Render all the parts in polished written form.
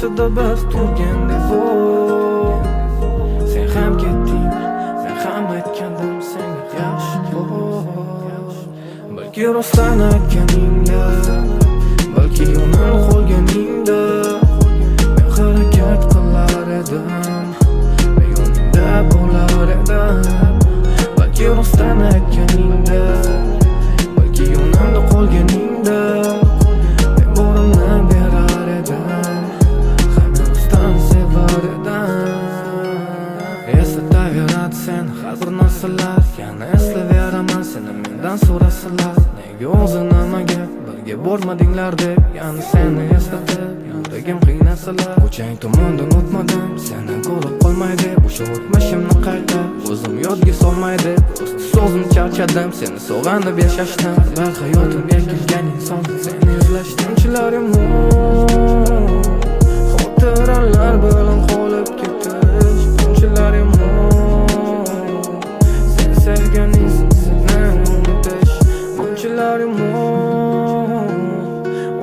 ko'chasida biz turgandek bo'l. Sen ham ketding, men ham aytgandim senga yaxshi bo'l. Balki rostdan aytganingda, balki unib qolganingda men harakat qilar edim, men yoningda bo'lar edim. Balki rostdan aytganingda, balki yonimda qolganingda men borimni berar edim, hamma rostdan sevar edim. Eslataveradi sen har bir narsalar, yana eslaveraman seni mendan so'rasalar. Nega o'zi nimaga birga bormadinglar deb yana seni eslatib yuragim qiynasalar. Ko'chang tomondan o'tmadim seni ko'rib qolmay deb, o'sha o'tmishimni qayta o'zim yodga solmay deb so'zim charchadim, seni sog'inib yashashdan. Va hayotimga kelgan inson seni izlashdan. Unchilarim xotiralar bilan qolib ketish. Unchilarim sen sevgan insonni unutish. Unchilarim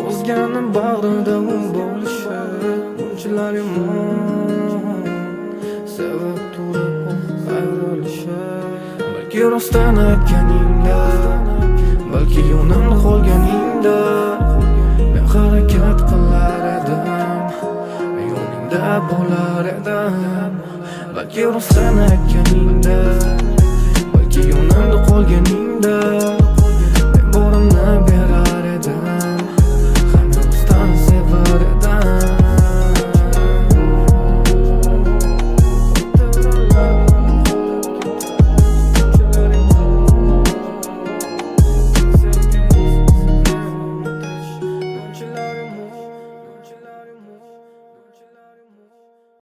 o'zganing bag'rida bo'lishi. Unchilarim sevib turib ayrilishi. Balki rostdan aytganingda, balki yonimda qolganingda men harakat qilar edim, men yoningda bo'lar edim. Balki rostdan aytganingda, balki yonimda qolganingda